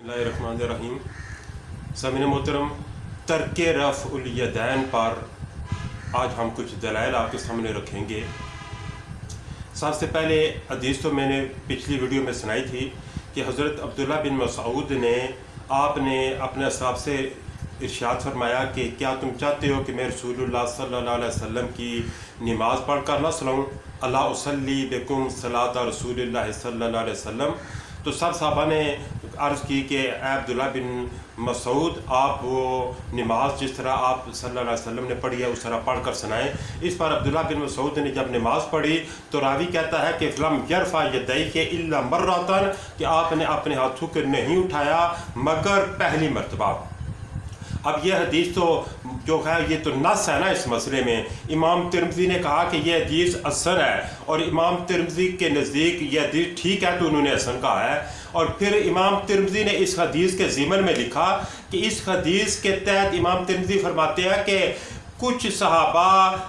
बिस्मिल्लाहिर्रहमानिर्रहीम। सामीन मोहतरम, तर्क रफ़उल यदैन पर आज हम कुछ दलाइल आपके सामने रखेंगे। सबसे पहले हदीस तो मैंने पिछली वीडियो में सुनाई थी कि हज़रत अब्दुल्ला बिन मसऊद ने आपने अपने असहाब से इरशाद फरमाया कि क्या तुम चाहते हो कि मैं रसूलुल्लाह सल्लल्लाहु अलैहि वसल्लम की नमाज़ पढ़ कर ना सुनाऊँ? अला उसल्ली बिकुम सलात रसूलिल्लाह सल्लल्लाहु अलैहि वसल्लम। तो सब साहबा ने अर्ज़ की कि अब्दुल्ला बिन मसऊद, आप वो नमाज जिस तरह आप सल्लल्लाहु अलैहि वसल्लम ने पढ़ी है उस तरह पढ़ कर सुनाएँ। इस पर अब्दुल्ला बिन मसऊद ने जब नमाज़ पढ़ी तो रावी कहता है कि फ़लम यरफ़ा यदैहि इल्ला मर्रतन, कि आपने अपने हाथों को नहीं उठाया मगर पहली मरतबा। अब यह हदीस तो जो है ये तो नस है ना इस मसले में। इमाम तिरमिज़ी ने कहा कि यह हदीस हसन है और इमाम तिरमिज़ी के नज़दीक यह हदीस ठीक है तो उन्होंने हसन कहा है। और फिर इमाम तिरमिज़ी ने इस हदीस के ज़िमन में लिखा कि इस हदीस के तहत इमाम तिरमिज़ी फरमाते हैं कि कुछ सहाबा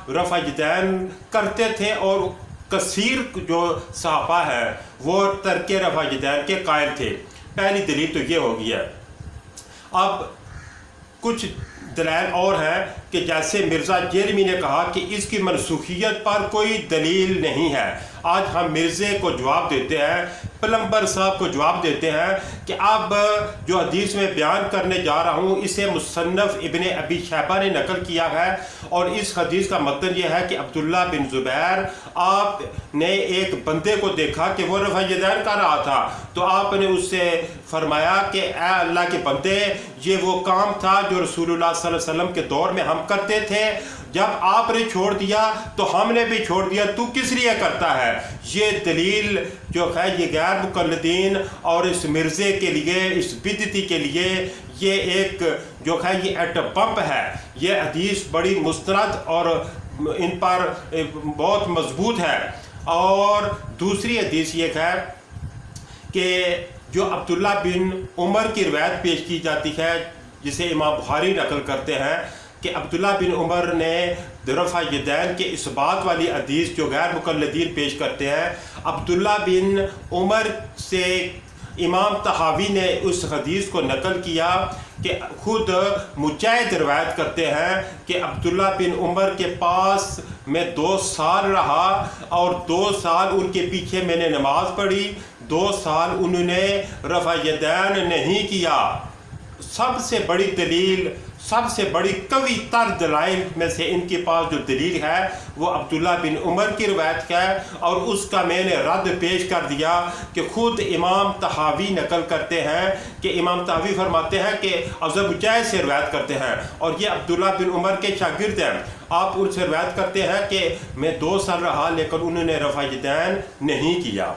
रफ़ा यदैन करते थे और कसीर जो सहाबा है वो तर्क रफ़ा यदैन के कायल थे। पहली दलील तो ये हो गई है। अब कुछ दलाइल और हैं कि जैसे मिर्ज़ा जेरमी ने कहा कि इसकी मनसूखियत पर कोई दलील नहीं है। आज हम मिर्ज़े को जवाब देते हैं, प्लम्बर साहब को जवाब देते हैं कि अब जो हदीस में बयान करने जा रहा हूँ इसे मुसन्नफ़ इब्ने अबी शैबा ने नकल किया है और इस हदीस का मतलब यह है कि अब्दुल्ला बिन ज़ुबैर, आपने एक बंदे को देखा कि वो रफ़ा यदैन कर रहा था तो आपने उससे फरमाया कि ए अल्लाह के बंदे, ये वो काम था जो रसूलुल्लाह सल्लल्लाहु अलैहि वसल्लम के दौर में हम करते थे, जब आपने छोड़ दिया तो हमने भी छोड़ दिया, तू किस लिए करता है? ये दलील जो है ये गैर मुकल्लिदीन और इस मिर्ज़े के लिए, इस बिदती के लिए ये एक जो है ये एट बम्प है। ये हदीस बड़ी मुस्तरद और इन पर बहुत मजबूत है। और दूसरी हदीस ये है कि जो अब्दुल्ला बिन उमर की रिवायत पेश की जाती है जिसे इमाम बुखारी नकल करते हैं कि अब्दुल्ला बिन उमर ने रफ़ा यदैन के इस बात वाली हदीस जो गैर मुकल्लिदीन पेश करते हैं, अब्दुल्ला बिन उमर से इमाम तहावी ने उस हदीस को नकल किया कि खुद मुजाहिद रिवायत करते हैं कि अब्दुल्ला बिन उमर के पास मैं 2 साल रहा और 2 साल उनके पीछे मैंने नमाज़ पढ़ी, 2 साल उन्होंने रफ़ा यदैन नहीं किया। सबसे बड़ी दलील, सबसे बड़ी कवी तर दलाइल में से इनके पास जो दलील है वो अब्दुल्ला बिन उमर की रिवायत है और उसका मैंने रद्द पेश कर दिया कि खुद इमाम तहावी नकल करते हैं कि इमाम तहावी फरमाते हैं कि अज़र मुजाहिद से रिवायत करते हैं और ये अब्दुल्ला बिन उमर के शागिर्द हैं। आप उनसे रिवायत करते हैं कि मैं 2 साल रहा लेकिन उन्होंने रफ़ा यदैन नहीं किया।